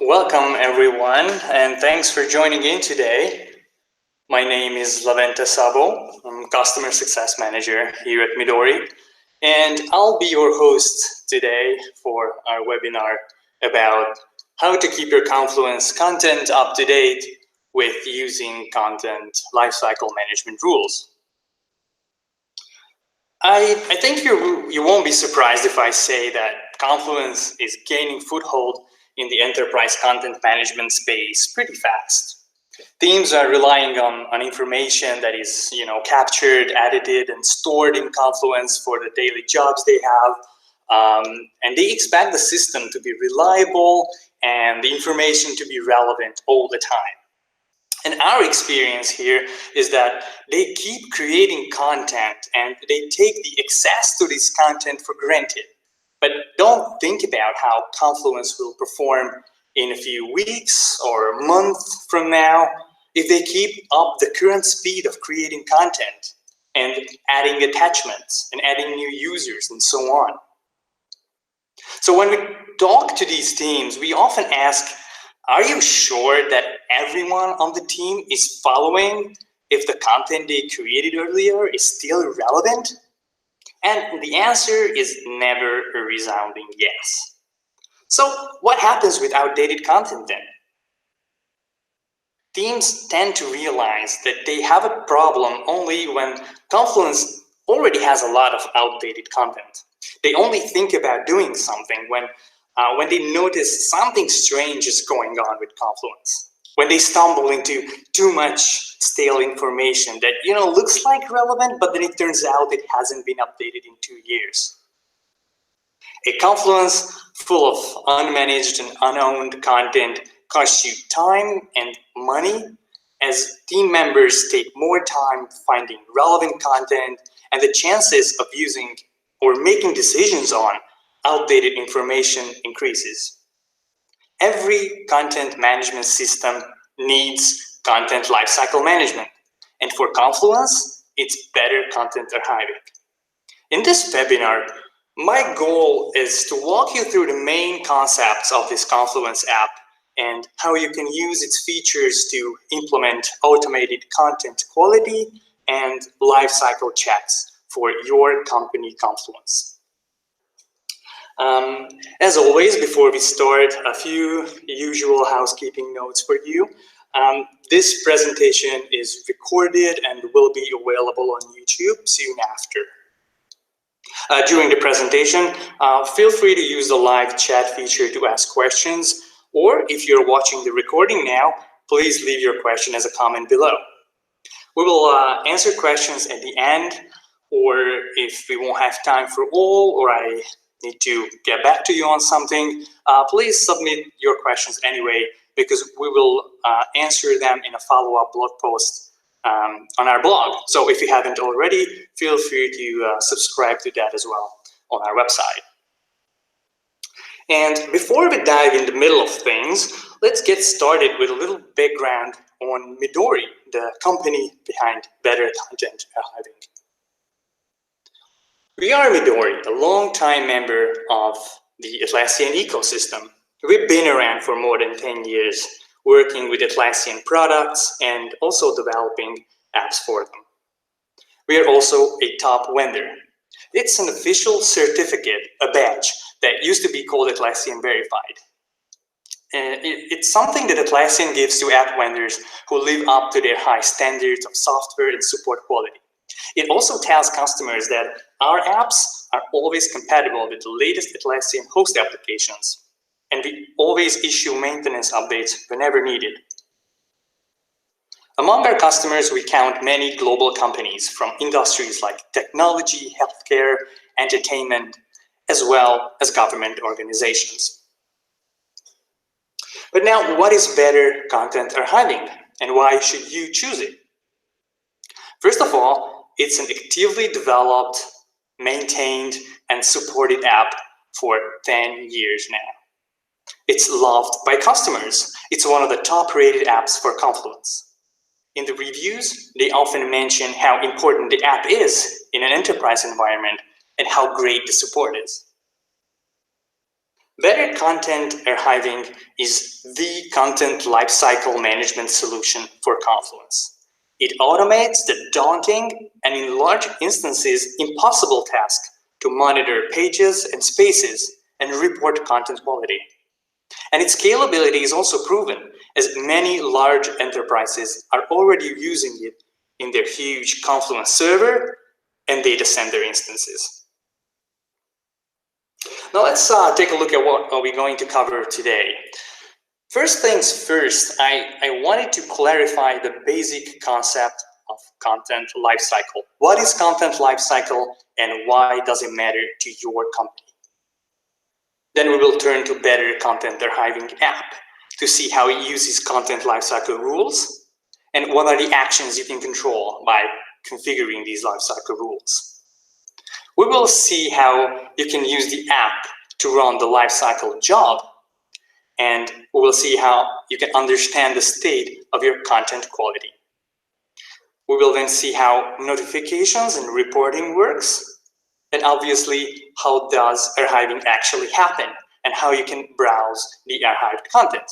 Welcome everyone, and thanks for joining in today. My name is Levente Szabo. I'm Customer Success Manager here at Midori, and I'll be your host today for our webinar about how to keep your Confluence content up to date with using Content Lifecycle Management rules. I think you won't be surprised if I say that Confluence is gaining foothold in the enterprise content management space pretty fast. Teams are relying on information that is, captured, edited, and stored in Confluence for the daily jobs they have, and they expect the system to be reliable and the information to be relevant all the time. And our experience here is that they keep creating content and they take the access to this content for granted, but don't think about how Confluence will perform in a few weeks or a month from now if they keep up the current speed of creating content and adding attachments and adding new users and so on. So when we talk to these teams, we often ask, are you sure that everyone on the team is following if the content they created earlier is still relevant? And the answer is never a resounding yes. So what happens with outdated content then? Teams tend to realize that they have a problem only when Confluence already has a lot of outdated content. They only think about doing something when they notice something strange is going on with Confluence, when they stumble into too much stale information that looks like relevant, but then it turns out it hasn't been updated in 2 years. A Confluence full of unmanaged and unowned content costs you time and money as team members take more time finding relevant content, and the chances of using or making decisions on outdated information increases. Every content management system needs content lifecycle management, and for Confluence, it's better content archiving. In this webinar, my goal is to walk you through the main concepts of this Confluence app and how you can use its features to implement automated content quality and lifecycle checks for your company Confluence. As always, before we start, a few usual housekeeping notes for you. This presentation is recorded and will be available on YouTube soon after. During the presentation, feel free to use the live chat feature to ask questions, or if you're watching the recording now, please leave your question as a comment below. We will answer questions at the end, or if we won't have time for all, or I need to get back to you on something, please submit your questions anyway, because we will answer them in a follow-up blog post on our blog. So if you haven't already, feel free to subscribe to that as well on our website. And before we dive in the middle of things, let's get started with a little background on Midori, the company behind Better Content Archiving. We are Midori, a long-time member of the Atlassian ecosystem. We've been around for more than 10 years, working with Atlassian products and also developing apps for them. We are also a top vendor. It's an official certificate, a badge, that used to be called Atlassian Verified. It's something that Atlassian gives to app vendors who live up to their high standards of software and support quality. It also tells customers that our apps are always compatible with the latest Atlassian host applications, and we always issue maintenance updates whenever needed. Among our customers, we count many global companies from industries like technology, healthcare, entertainment, as well as government organizations. But now, what is Better Content Archiving, and why should you choose it? First of all, it's an actively developed, maintained, and supported app for 10 years now. It's loved by customers. It's one of the top-rated apps for Confluence. In the reviews, they often mention how important the app is in an enterprise environment and how great the support is. Better content archiving is the content lifecycle management solution for Confluence. It automates the daunting and, in large instances, impossible task to monitor pages and spaces and report content quality. And its scalability is also proven, as many large enterprises are already using it in their huge Confluence server and data center instances. Now let's take a look at what are we going to cover today. First things first, I wanted to clarify the basic concept of content lifecycle. What is content lifecycle and why does it matter to your company? Then we will turn to Better Content Archiving app to see how it uses content lifecycle rules and what are the actions you can control by configuring these lifecycle rules. We will see how you can use the app to run the lifecycle job, and we will see how you can understand the state of your content quality. We will then see how notifications and reporting works, and obviously how does archiving actually happen and how you can browse the archived content.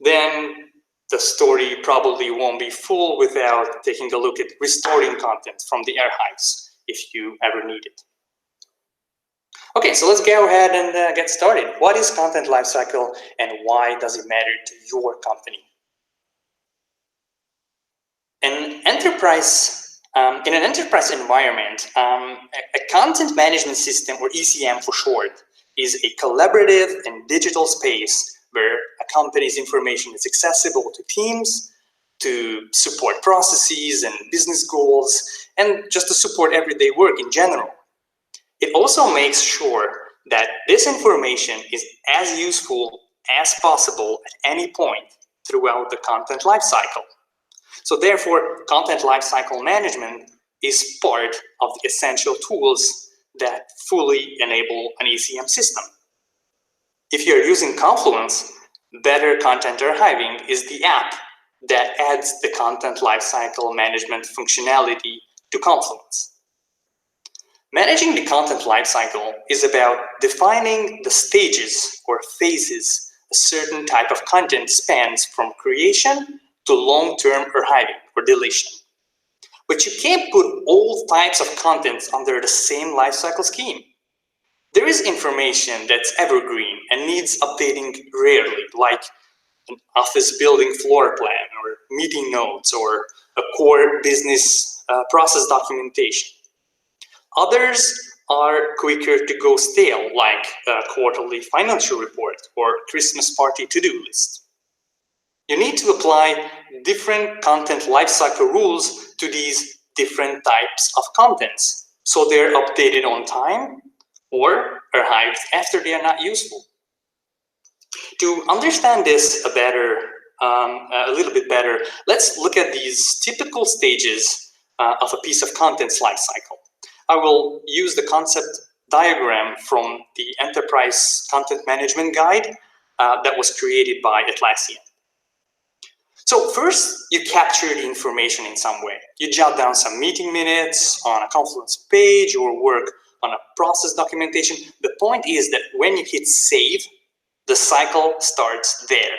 Then the story probably won't be full without taking a look at restoring content from the archives if you ever need it. Okay, so let's go ahead and get started. What is content lifecycle and why does it matter to your company? In an enterprise environment, a content management system, or ECM for short, is a collaborative and digital space where a company's information is accessible to teams, to support processes and business goals, and just to support everyday work in general. It also makes sure that this information is as useful as possible at any point throughout the content lifecycle. So therefore, content lifecycle management is part of the essential tools that fully enable an ECM system. If you're using Confluence, Better Content Archiving is the app that adds the content lifecycle management functionality to Confluence. Managing the content lifecycle is about defining the stages or phases a certain type of content spans from creation to long-term archiving or deletion. But you can't put all types of content under the same lifecycle scheme. There is information that's evergreen and needs updating rarely, like an office building floor plan or meeting notes or a core business process documentation. Others are quicker to go stale, like a quarterly financial report or Christmas party to-do list. You need to apply different content lifecycle rules to these different types of contents, so they're updated on time or archived after they are not useful. To understand this a little bit better, let's look at these typical stages of a piece of content's lifecycle. I will use the concept diagram from the Enterprise Content Management Guide that was created by Atlassian. So first, you capture the information in some way. You jot down some meeting minutes on a Confluence page or work on a process documentation. The point is that when you hit save, the cycle starts there.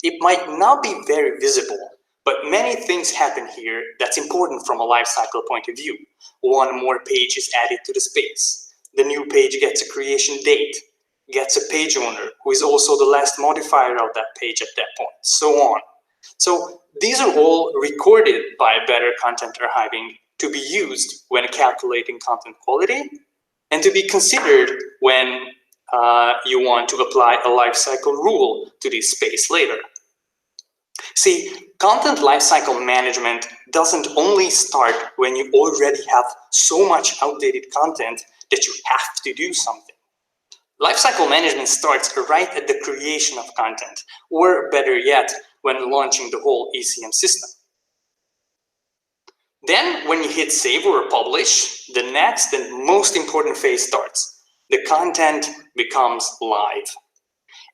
It might not be very visible, but many things happen here that's important from a lifecycle point of view. One more page is added to the space. The new page gets a creation date, gets a page owner, who is also the last modifier of that page at that point, so on. So these are all recorded by Better Content Archiving to be used when calculating content quality and to be considered when you want to apply a lifecycle rule to this space later. See, content lifecycle management doesn't only start when you already have so much outdated content that you have to do something. Lifecycle management starts right at the creation of content, or better yet, when launching the whole ECM system. Then, when you hit save or publish, the next and most important phase starts. The content becomes live.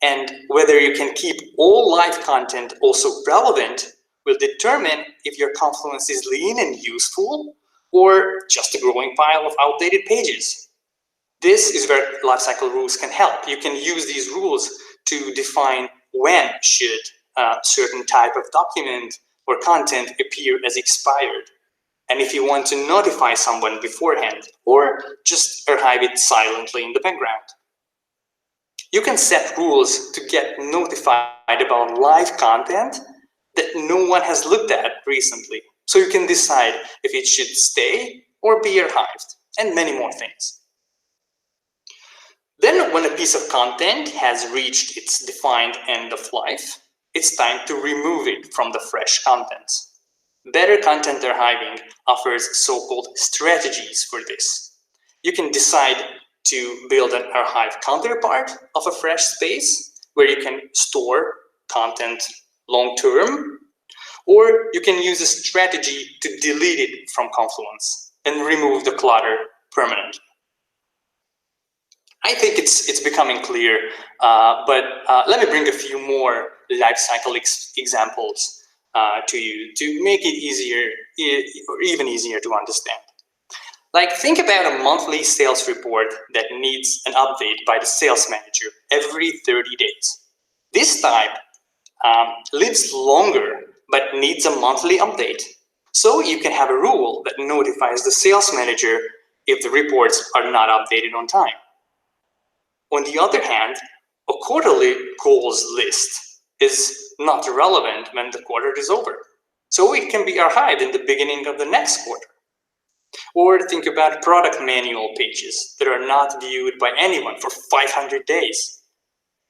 And whether you can keep all live content also relevant will determine if your Confluence is lean and useful or just a growing pile of outdated pages. This is where lifecycle rules can help. You can use these rules to define when should a certain type of document or content appear as expired. And if you want to notify someone beforehand, or just archive it silently in the background. You can set rules to get notified about live content that no one has looked at recently. So you can decide if it should stay or be archived, and many more things. Then when a piece of content has reached its defined end of life, it's time to remove it from the fresh contents. Better content archiving offers so-called strategies for this. You can decide to build an archive counterpart of a fresh space where you can store content long-term, or you can use a strategy to delete it from Confluence and remove the clutter permanently. I think it's becoming clear, but let me bring a few more lifecycle examples to you to make it easier or even easier to understand. Like, think about a monthly sales report that needs an update by the sales manager every 30 days. This type lives longer but needs a monthly update. So you can have a rule that notifies the sales manager if the reports are not updated on time. On the other hand, a quarterly goals list is not relevant when the quarter is over. So it can be archived in the beginning of the next quarter. Or think about product manual pages that are not viewed by anyone for 500 days.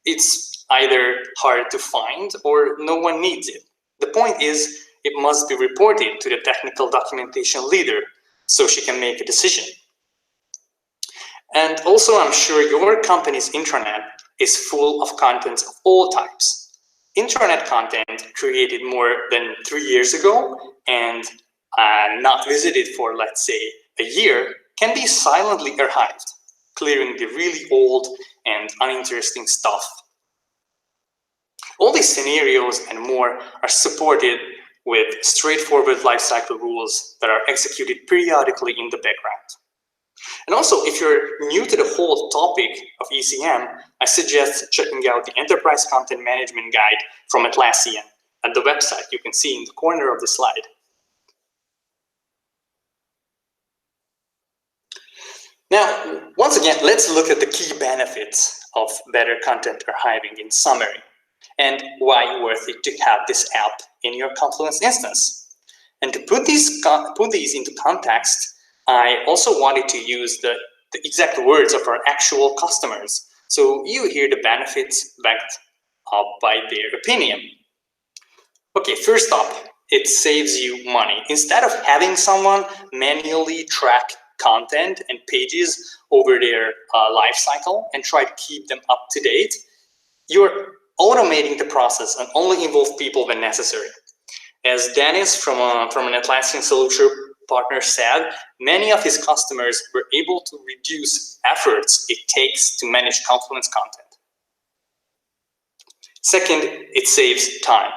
It's either hard to find or no one needs it. The point is, it must be reported to the technical documentation leader so she can make a decision. And also, I'm sure your company's intranet is full of content of all types. Intranet content created more than 3 years ago and not visited for, let's say, a year can be silently archived, clearing the really old and uninteresting stuff. All these scenarios and more are supported with straightforward lifecycle rules that are executed periodically in the background. And also, if you're new to the whole topic of ECM, I suggest checking out the Enterprise Content Management Guide from Atlassian at the website you can see in the corner of the slide. Now, once again, let's look at the key benefits of better content archiving in summary, and why worth it to have this app in your Confluence instance. And to put these into context, I also wanted to use the exact words of our actual customers, so you hear the benefits backed up by their opinion. Okay, first up, it saves you money. Instead of having someone manually track content and pages over their life cycle and try to keep them up to date, you're automating the process and only involve people when necessary. As Dennis from an Atlassian solution partner said, many of his customers were able to reduce efforts it takes to manage Confluence content. Second, it saves time.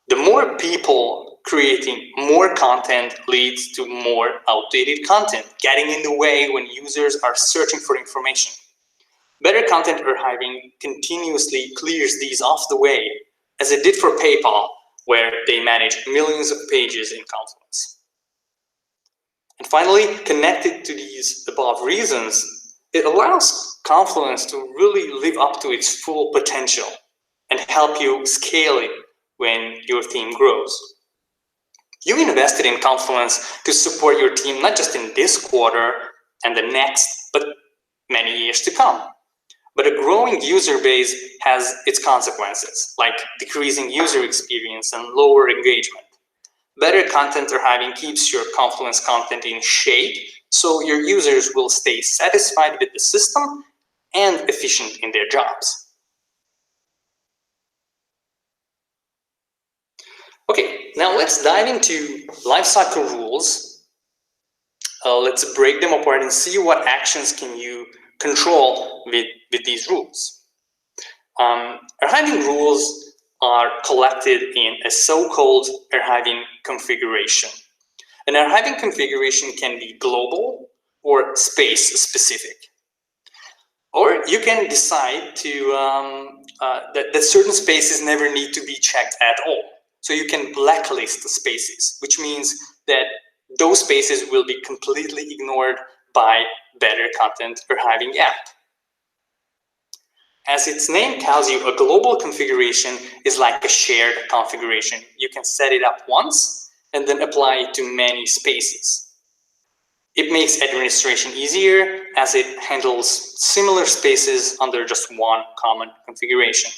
The more people creating more content leads to more outdated content, getting in the way when users are searching for information. Better content archiving continuously clears these off the way, as it did for PayPal, where they manage millions of pages in Confluence. And finally, connected to these above reasons, it allows Confluence to really live up to its full potential and help you scale it when your team grows. You invested in Confluence to support your team not just in this quarter and the next, but many years to come. But a growing user base has its consequences, like decreasing user experience and lower engagement. Better content archiving keeps your Confluence content in shape, so your users will stay satisfied with the system and efficient in their jobs. Okay, now let's dive into lifecycle rules. Let's break them apart and see what actions can you control with these rules. Archiving rules are collected in a so-called archiving configuration. An archiving configuration can be global or space-specific. Or you can decide to that certain spaces never need to be checked at all. So you can blacklist the spaces, which means that those spaces will be completely ignored by better content archiving app. As its name tells you, a global configuration is like a shared configuration. You can set it up once and then apply it to many spaces. It makes administration easier as it handles similar spaces under just one common configuration.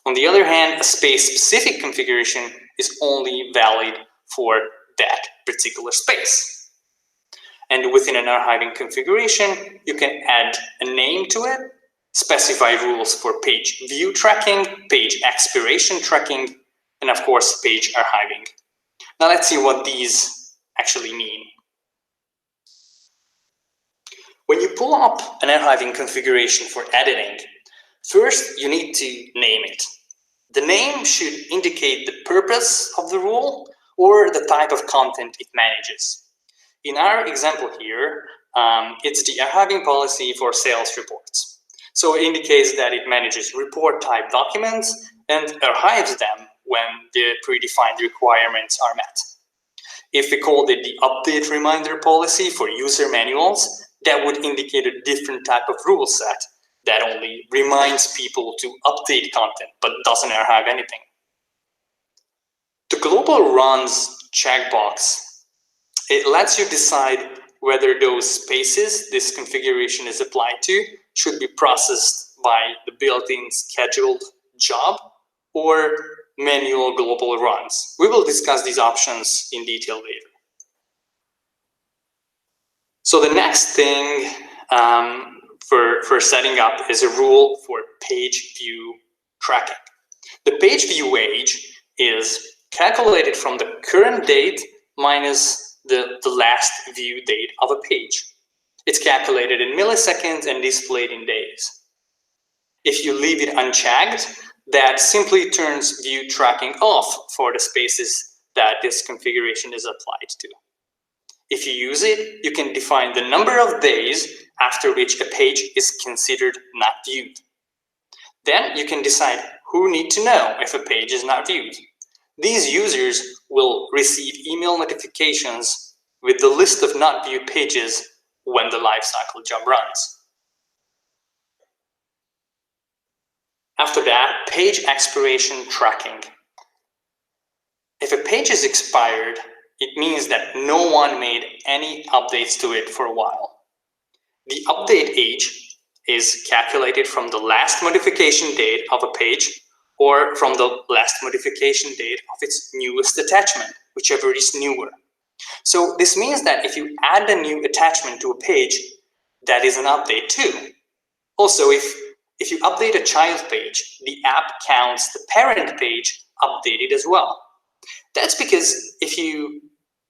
On the other hand, a space-specific configuration is only valid for that particular space. And within an archiving configuration, you can add a name to it, specify rules for page view tracking, page expiration tracking, and of course, page archiving. Now let's see what these actually mean. When you pull up an archiving configuration for editing, first you need to name it. The name should indicate the purpose of the rule or the type of content it manages. In our example here, it's the archiving policy for sales reports. So it indicates that it manages report type documents and archives them when the predefined requirements are met. If we called it the update reminder policy for user manuals, that would indicate a different type of rule set that only reminds people to update content but doesn't archive anything. The global runs checkbox, it lets you decide whether those spaces this configuration is applied to should be processed by the built-in scheduled job or manual global runs. We will discuss these options in detail later. So the next thing for setting up is a rule for page view tracking. The page view age is calculated from the current date minus the last view date of a page. It's calculated in milliseconds and displayed in days. If you leave it unchecked, that simply turns view tracking off for the spaces that this configuration is applied to. If you use it, you can define the number of days after which a page is considered not viewed. Then you can decide who needs to know if a page is not viewed. These users will receive email notifications with the list of not viewed pages when the lifecycle job runs. After that, page expiration tracking. If a page is expired, it means that no one made any updates to it for a while. The update age is calculated from the last modification date of a page or from the last modification date of its newest attachment, whichever is newer. So this means that if you add a new attachment to a page, that is an update too. Also, if you update a child page, the app counts the parent page updated as well. That's because if you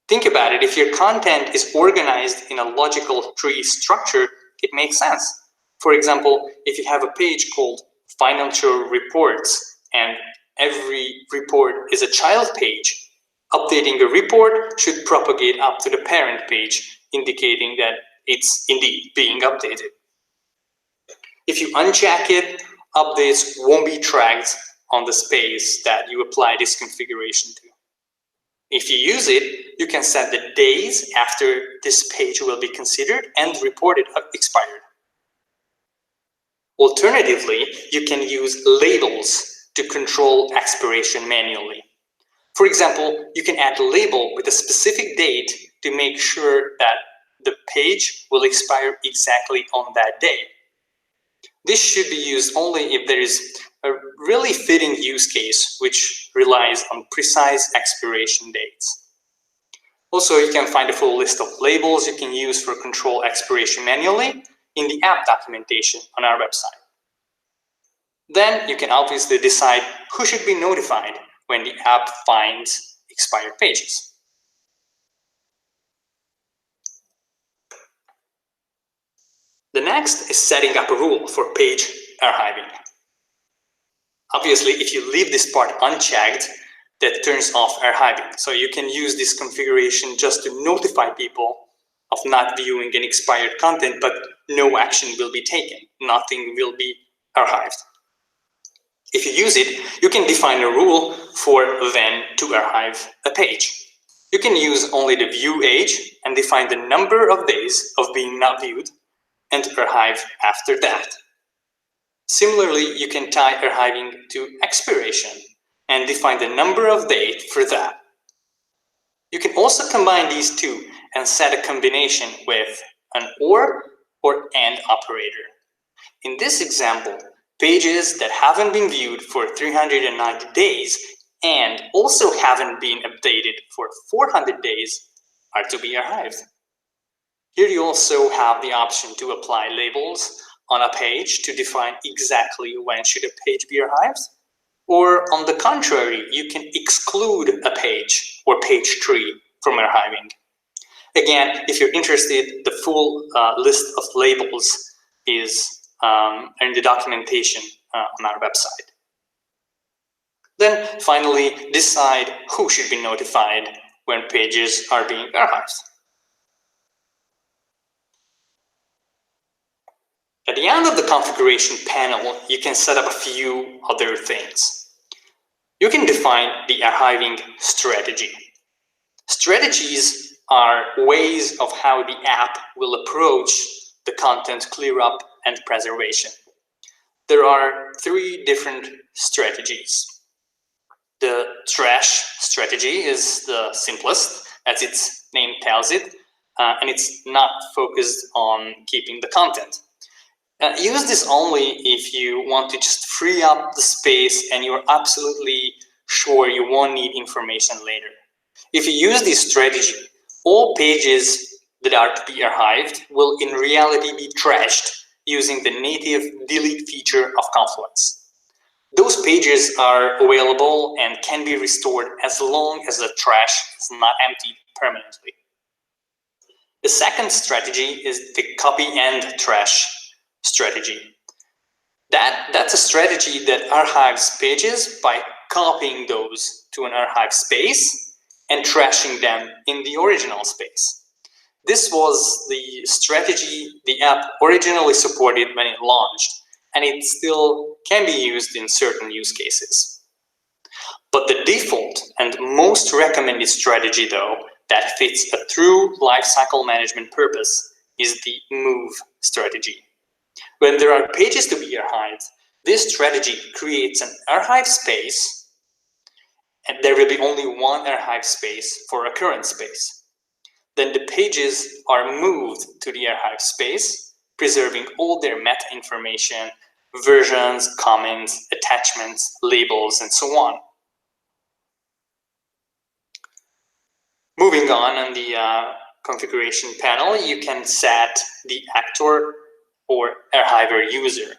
think about it, if your content is organized in a logical tree structure, it makes sense. For example, if you have a page called financial reports and every report is a child page, updating a report should propagate up to the parent page, indicating that it's indeed being updated. If you uncheck it, updates won't be tracked on the space that you apply this configuration to. If you use it, you can set the days after this page will be considered and reported expired. Alternatively, you can use labels to control expiration manually. For example, you can add a label with a specific date to make sure that the page will expire exactly on that day. This should be used only if there is a really fitting use case which relies on precise expiration dates. Also, you can find a full list of labels you can use for control expiration manually in the app documentation on our website. Then you can obviously decide who should be notified when the app finds expired pages. The next is setting up a rule for page archiving. Obviously, if you leave this part unchecked, that turns off archiving. So you can use this configuration just to notify people of not viewing any expired content, but no action will be taken. Nothing will be archived. If you use it, you can define a rule for when to archive a page. You can use only the view age and define the number of days of being not viewed and archive after that. Similarly, you can tie archiving to expiration and define the number of days for that. You can also combine these two and set a combination with an or and operator. In this example, pages that haven't been viewed for 390 days and also haven't been updated for 400 days are to be archived. Here you also have the option to apply labels on a page to define exactly when should a page be archived. Or on the contrary, you can exclude a page or page tree from archiving. Again, if you're interested, the full list of labels is in the documentation on our website. Then finally, decide who should be notified when pages are being archived. At the end of the configuration panel, you can set up a few other things. You can define the archiving strategy. Strategies are ways of how the app will approach the content cleanup and preservation. There are 3 different strategies. The trash strategy is the simplest, as its name tells it, and it's not focused on keeping the content. Use this only if you want to just free up the space and you're absolutely sure you won't need information later. If you use this strategy, all pages that are to be archived will in reality be trashed using the native delete feature of Confluence. Those pages are available and can be restored as long as the trash is not emptied permanently. The second strategy is the copy and trash strategy. That's a strategy that archives pages by copying those to an archive space and trashing them in the original space. This was the strategy the app originally supported when it launched, and it still can be used in certain use cases. But the default and most recommended strategy, though, that fits a true lifecycle management purpose is the move strategy. When there are pages to be archived, this strategy creates an archive space, and there will be only one archive space for a current space. Then the pages are moved to the archive space, preserving all their meta information, versions, comments, attachments, labels, and so on. Moving on the configuration panel, you can set the actor or archiver user.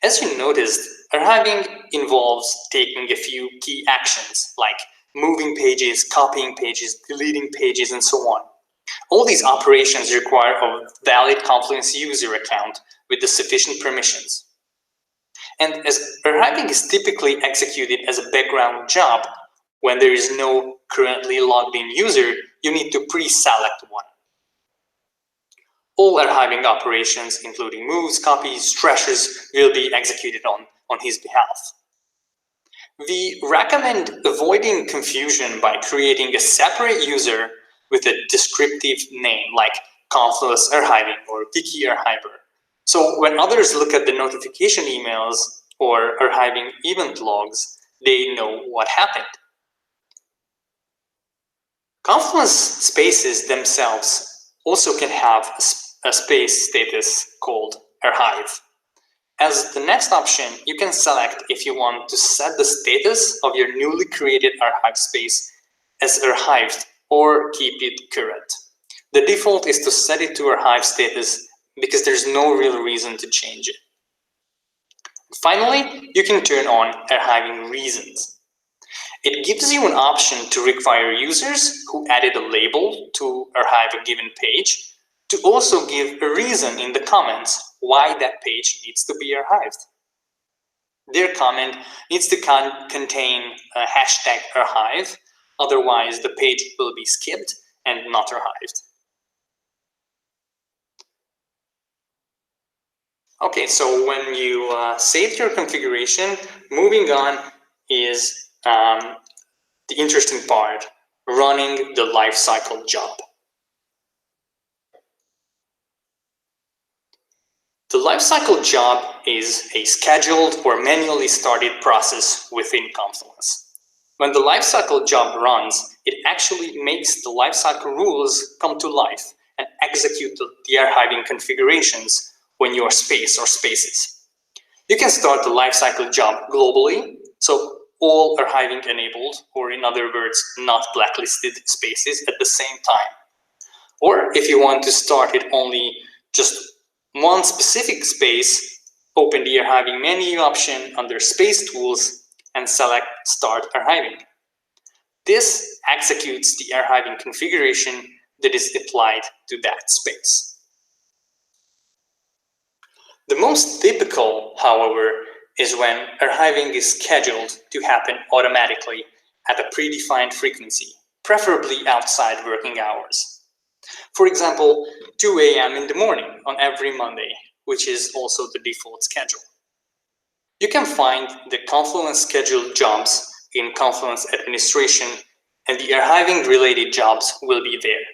As you noticed, archiving involves taking a few key actions like moving pages, copying pages, deleting pages, and so on. All these operations require a valid Confluence user account with the sufficient permissions. And as archiving is typically executed as a background job, when there is no currently logged in user, you need to pre-select one. All archiving operations, including moves, copies, trashes, will be executed on his behalf. We recommend avoiding confusion by creating a separate user with a descriptive name like Confluence Archiving or Wiki Archiver. So when others look at the notification emails or archiving event logs, they know what happened. Confluence spaces themselves also can have a space status called archive. As the next option, you can select if you want to set the status of your newly created archive space as archived or keep it current. The default is to set it to archive status because there's no real reason to change it. Finally, you can turn on archiving reasons. It gives you an option to require users who added a label to archive a given page to also give a reason in the comments why that page needs to be archived. Their comment needs to contain a hashtag archive, otherwise the page will be skipped and not archived. Okay, so when you saved your configuration, moving on is the interesting part, running the lifecycle job. The lifecycle job is a scheduled or manually started process within Confluence. When the lifecycle job runs, it actually makes the lifecycle rules come to life and execute the archiving configurations when your space or spaces. You can start the lifecycle job globally, so all archiving enabled, or in other words, not blacklisted spaces at the same time. Or if you want to start it only just one specific space, open the archiving menu option under Space Tools and select Start Archiving. This executes the archiving configuration that is applied to that space. The most typical, however, is when archiving is scheduled to happen automatically at a predefined frequency, preferably outside working hours. For example, 2 a.m. in the morning on every Monday, which is also the default schedule. You can find the Confluence scheduled jobs in Confluence Administration, and the archiving related jobs will be there.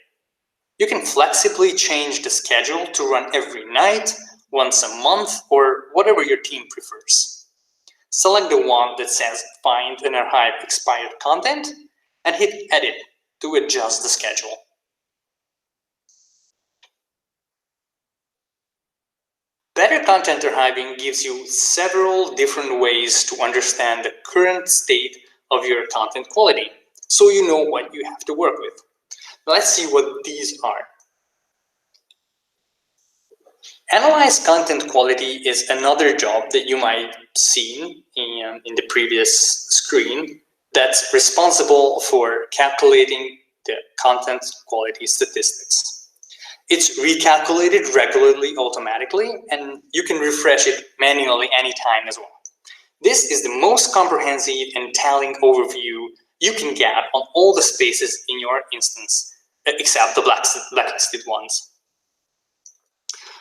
You can flexibly change the schedule to run every night, once a month, or whatever your team prefers. Select the one that says Find and Archive Expired Content and hit Edit to adjust the schedule. Better content archiving gives you several different ways to understand the current state of your content quality, so you know what you have to work with. Let's see what these are. Analyze content quality is another job that you might see in the previous screen that's responsible for calculating the content quality statistics. It's recalculated regularly automatically, and you can refresh it manually anytime as well. This is the most comprehensive and telling overview you can get on all the spaces in your instance, except the blacklisted ones.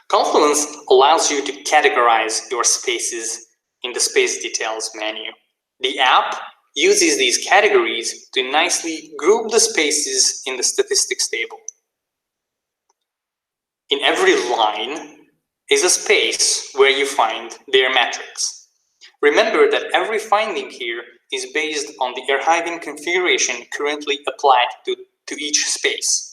Confluence allows you to categorize your spaces in the Space Details menu. The app uses these categories to nicely group the spaces in the statistics table. In every line is a space where you find their metrics. Remember that every finding here is based on the archiving configuration currently applied to each space.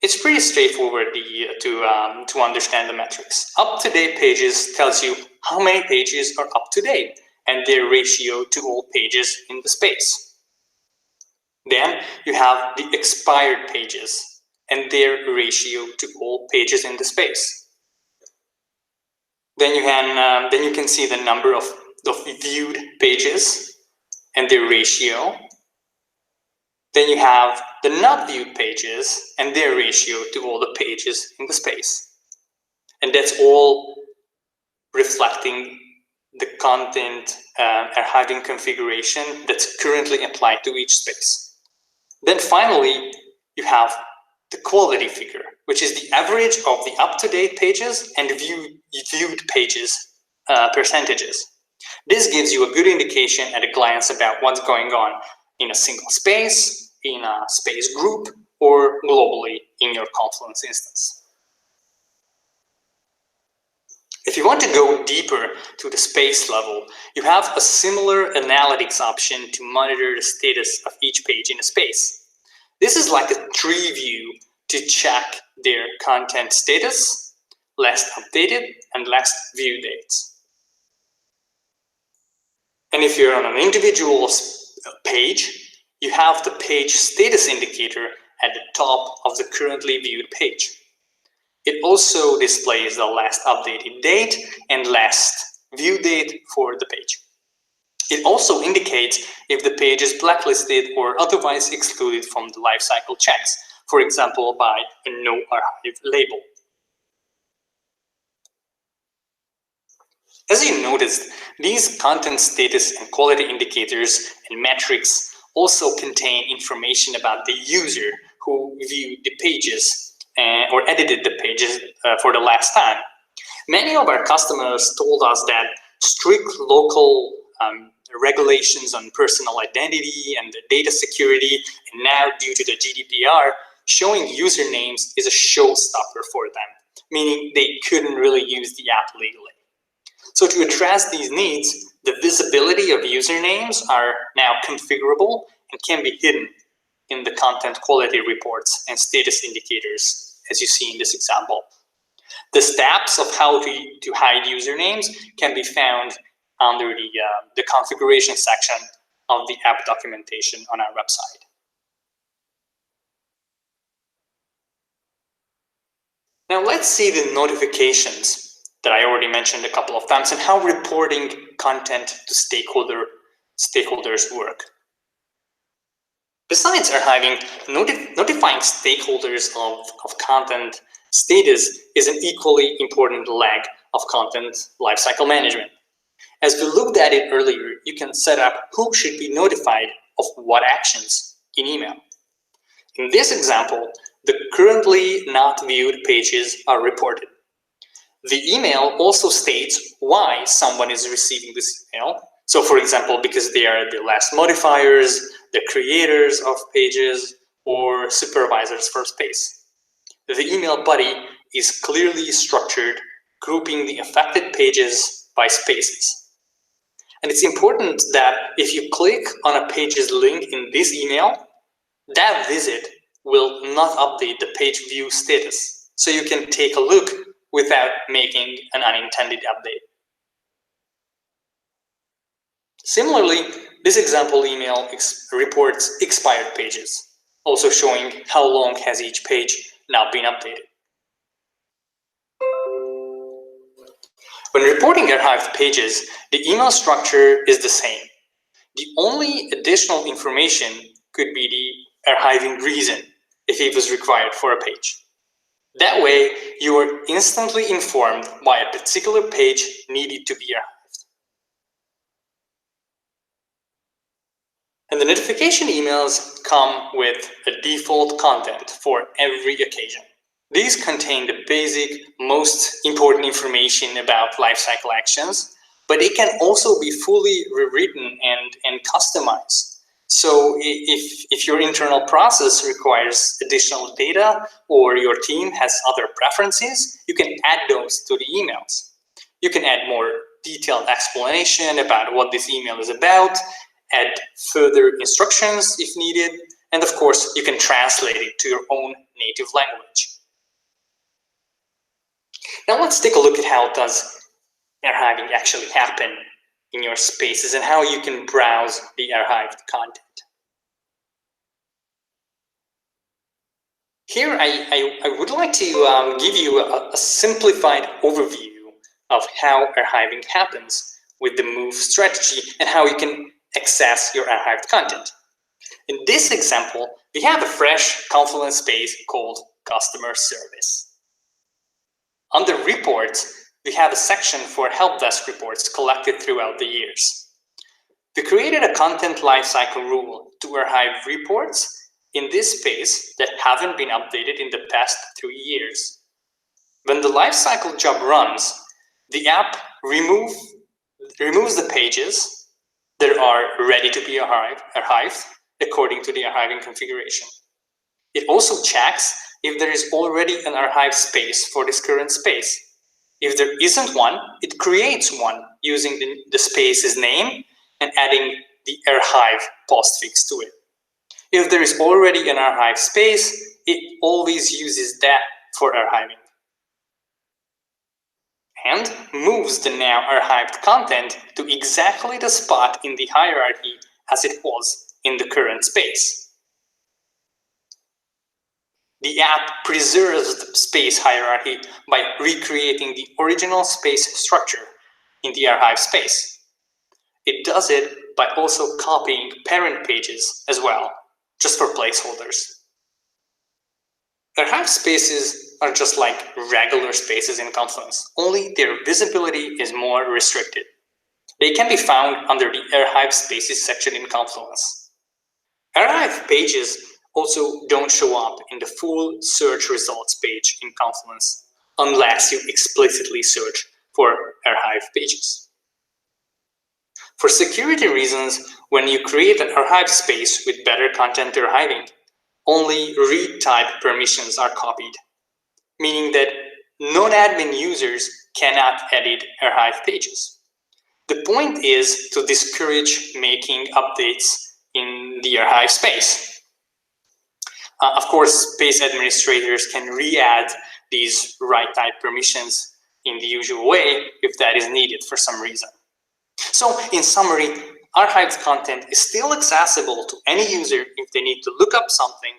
It's pretty straightforward to understand the metrics. Up-to-date pages tells you how many pages are up to date and their ratio to all pages in the space. Then you have the expired pages and their ratio to all pages in the space. Then you can see the number of viewed pages and their ratio. Then you have the not viewed pages and their ratio to all the pages in the space. And that's all reflecting the content archiving configuration that's currently applied to each space. Then finally, you have the quality figure, which is the average of the up-to-date pages and viewed pages percentages. This gives you a good indication at a glance about what's going on in a single space, in a space group, or globally in your Confluence instance. If you want to go deeper to the space level, you have a similar analytics option to monitor the status of each page in a space. This is like a tree view to check their content status, last updated and last view dates. And if you're on an individual page, you have the page status indicator at the top of the currently viewed page. It also displays the last updated date and last view date for the page. It also indicates if the page is blacklisted or otherwise excluded from the lifecycle checks, for example, by a no archive label. As you noticed, these content status and quality indicators and metrics also contain information about the user who viewed the pages or edited the pages for the last time. Many of our customers told us that strict local regulations on personal identity and data security, and now due to the GDPR, showing usernames is a showstopper for them, meaning they couldn't really use the app legally. So to address these needs, the visibility of usernames are now configurable and can be hidden in the content quality reports and status indicators, as you see in this example. The steps of how to hide usernames can be found under the configuration section of the app documentation on our website. Now let's see the notifications that I already mentioned a couple of times and how reporting content to stakeholders work. Besides archiving, notifying stakeholders of content status is an equally important leg of content lifecycle management. As we looked at it earlier, you can set up who should be notified of what actions in email. In this example, the currently not viewed pages are reported. The email also states why someone is receiving this email. So for example, because they are the last modifiers, the creators of pages, or supervisors for space. The email body is clearly structured, grouping the affected pages by spaces. And it's important that if you click on a page's link in this email, that visit will not update the page view status. So you can take a look without making an unintended update. Similarly, this example email reports expired pages, also showing how long has each page not been updated. When reporting archived pages, the email structure is the same. The only additional information could be the archiving reason, if it was required for a page. That way, you are instantly informed why a particular page needed to be archived. And the notification emails come with a default content for every occasion. These contain the basic, most important information about lifecycle actions, but it can also be fully rewritten and customized. So if your internal process requires additional data or your team has other preferences, you can add those to the emails. You can add more detailed explanation about what this email is about, add further instructions if needed, and of course, you can translate it to your own native language. Now let's take a look at how does archiving actually happen in your spaces and how you can browse the archived content. Here I would like to give you a simplified overview of how archiving happens with the move strategy and how you can access your archived content. In this example, we have a fresh Confluence space called Customer Service. Under Reports, we have a section for help desk reports collected throughout the years. We created a content lifecycle rule to archive reports in this space that haven't been updated in the past 3 years. When the lifecycle job runs, the app removes the pages that are ready to be archived according to the archiving configuration. It also checks if there is already an archive space for this current space. If there isn't one, it creates one using the space's name and adding the archive postfix to it. If there is already an archive space, it always uses that for archiving. And moves the now archived content to exactly the spot in the hierarchy as it was in the current space. The app preserves the space hierarchy by recreating the original space structure in the archive space. It does it by also copying parent pages as well, just for placeholders. Archive spaces are just like regular spaces in Confluence, only their visibility is more restricted. They can be found under the Archive Spaces section in Confluence. Archive pages also don't show up in the full search results page in Confluence, unless you explicitly search for archive pages. For security reasons, when you create an archive space with better content archiving, only read type permissions are copied, meaning that non-admin users cannot edit archive pages. The point is to discourage making updates in the archive space. Of course, space administrators can re-add these write type permissions in the usual way if that is needed for some reason. So, in summary, archived content is still accessible to any user if they need to look up something,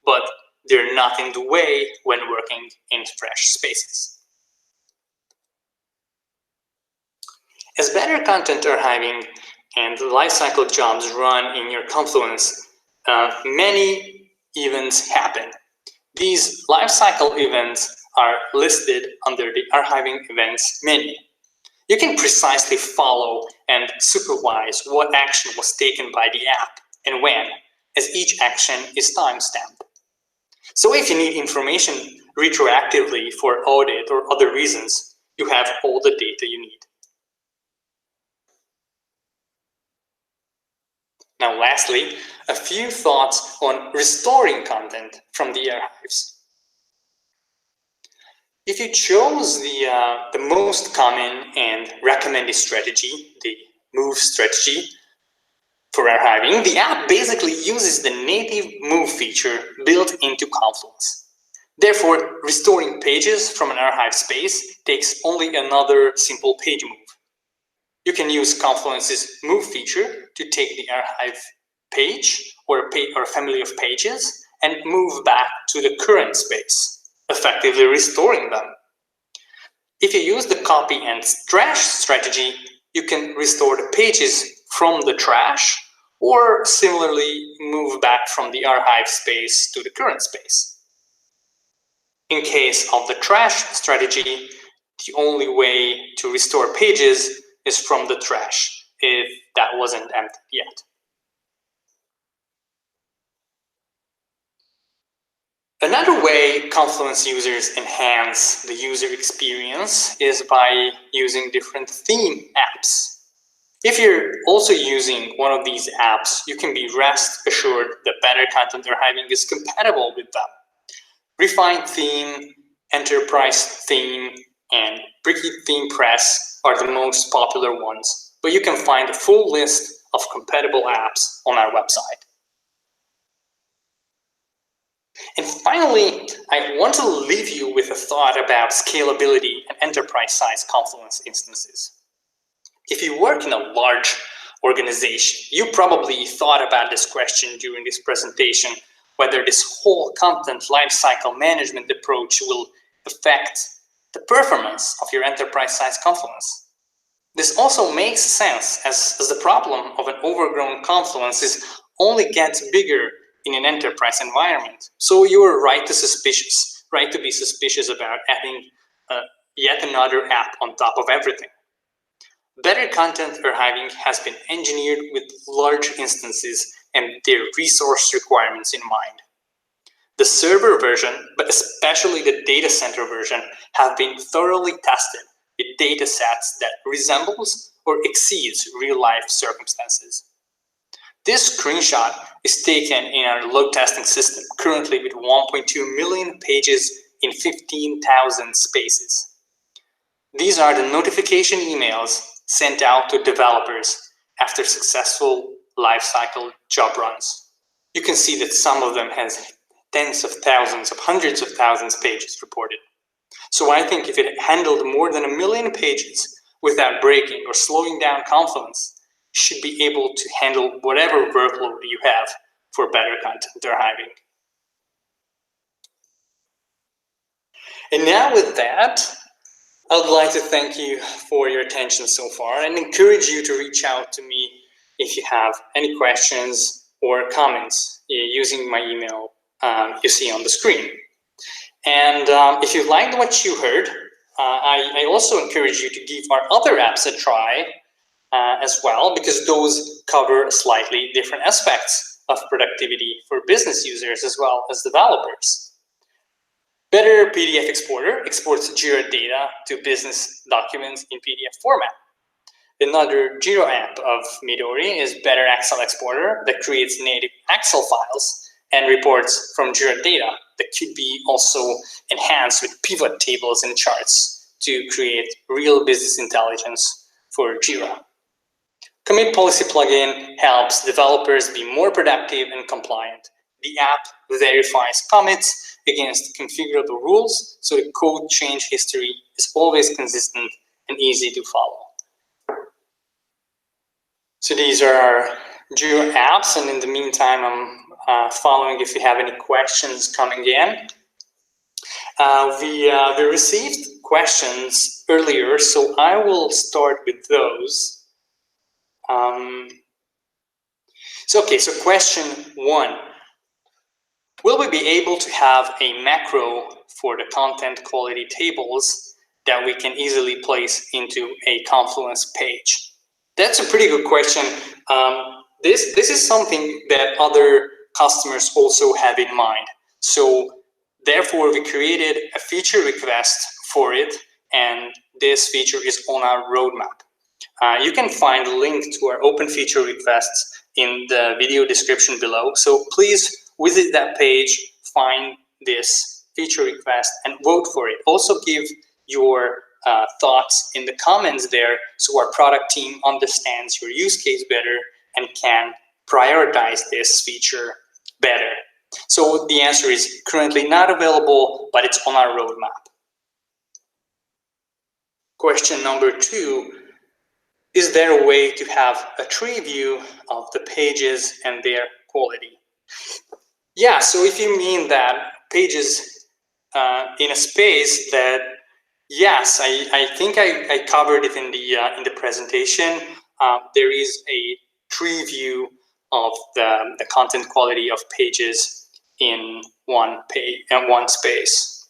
but they're not in the way when working in fresh spaces. As better content archiving and lifecycle jobs run in your Confluence, many events happen. These lifecycle events are listed under the Archiving Events menu. You can precisely follow and supervise what action was taken by the app and when, as each action is timestamped. So if you need information retroactively for audit or other reasons, you have all the data you need. Now, lastly, a few thoughts on restoring content from the archives. If you chose the most common and recommended strategy, the move strategy for archiving, the app basically uses the native move feature built into Confluence. Therefore, restoring pages from an archive space takes only another simple page move. You can use Confluence's move feature to take the archive page or a family of pages and move back to the current space, effectively restoring them. If you use the copy and trash strategy, you can restore the pages from the trash or similarly move back from the archive space to the current space. In case of the trash strategy, the only way to restore pages is from the trash, if that wasn't emptied yet. Another way Confluence users enhance the user experience is by using different theme apps. If you're also using one of these apps, you can be rest assured that better content archiving is compatible with them. Refined Theme, Enterprise Theme, and Bricky Theme Press are the most popular ones, but you can find a full list of compatible apps on our website. And finally, I want to leave you with a thought about scalability and enterprise-size Confluence instances. If you work in a large organization, you probably thought about this question during this presentation, whether this whole content lifecycle management approach will affect the performance of your enterprise-size Confluence. This also makes sense as the problem of an overgrown Confluence is only gets bigger in an enterprise environment. So you are right to be suspicious about adding yet another app on top of everything. Better content archiving has been engineered with large instances and their resource requirements in mind. The server version, but especially the data center version, have been thoroughly tested with data sets that resembles or exceeds real-life circumstances. This screenshot is taken in our load testing system, currently with 1.2 million pages in 15,000 spaces. These are the notification emails sent out to developers after successful lifecycle job runs. You can see that some of them has tens of thousands of hundreds of thousands of pages reported. So I think if it handled more than 1 million pages without breaking or slowing down Confluence, it should be able to handle whatever workload you have for better content archiving. And now with that, I would like to thank you for your attention so far and encourage you to reach out to me if you have any questions or comments using my email you see on the screen. And if you liked what you heard, I also encourage you to give our other apps a try as well, because those cover slightly different aspects of productivity for business users as well as developers. Better PDF exporter exports Jira data to business documents in PDF format. Another Jira app of Midori is Better Excel exporter that creates native Excel files and reports from Jira data that could be also enhanced with pivot tables and charts to create real business intelligence for Jira. Commit Policy plugin helps developers be more productive and compliant. The app verifies commits against configurable rules, so the code change history is always consistent and easy to follow. So these are our Jira apps, and in the meantime, I'm following if you have any questions coming in. We received questions earlier, so I will start with those. So question 1. Will we be able to have a macro for the content quality tables that we can easily place into a Confluence page? That's a pretty good question. This is something that other customers also have in mind. So therefore, we created a feature request for it, and this feature is on our roadmap. You can find a link to our open feature requests in the video description below. So please visit that page, find this feature request, and vote for it. Also give your thoughts in the comments there so our product team understands your use case better and can prioritize this feature better. So the answer is currently not available, but it's on our roadmap. Question number 2, is there a way to have a tree view of the pages and their quality? Yeah, so if you mean that pages in a space, that yes, I think I covered it in the presentation. There is a tree view of the content quality of pages in one page and one space.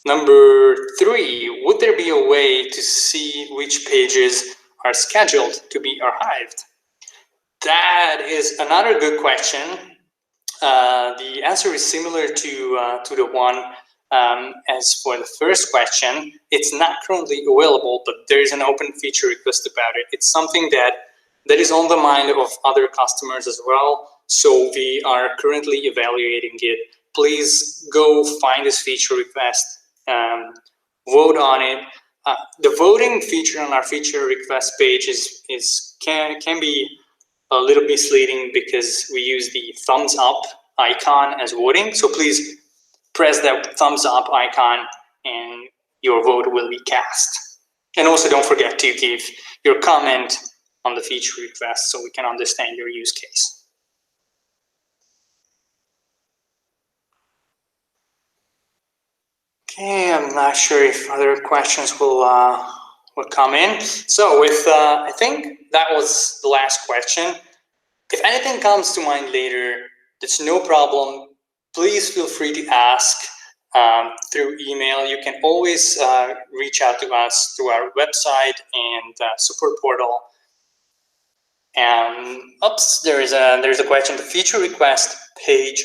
Number 3, would there be a way to see which pages are scheduled to be archived? That is another good question. The answer is similar to the one as for the first question. It's not currently available, but there is an open feature request about it. It's something that is on the mind of other customers as well. So we are currently evaluating it. Please go find this feature request, vote on it. The voting feature on our feature request page can be a little misleading because we use the thumbs up icon as voting. So please press that thumbs up icon and your vote will be cast. And also don't forget to give your comment on the feature request so we can understand your use case. Okay, I'm not sure if other questions will come in. So I think that was the last question. If anything comes to mind later, that's no problem. Please feel free to ask through email. You can always reach out to us through our website and support portal. And oops, there is a question. The feature request page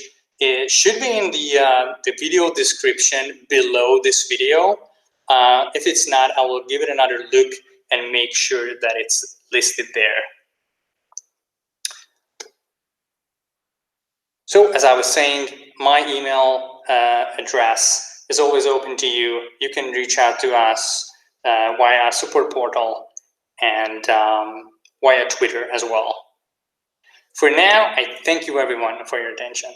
should be in the video description below this video. If it's not, I will give it another look and make sure that it's listed there. So as I was saying, my email address is always open to you. You can reach out to us via our support portal and via Twitter as well. For now, I thank you everyone for your attention.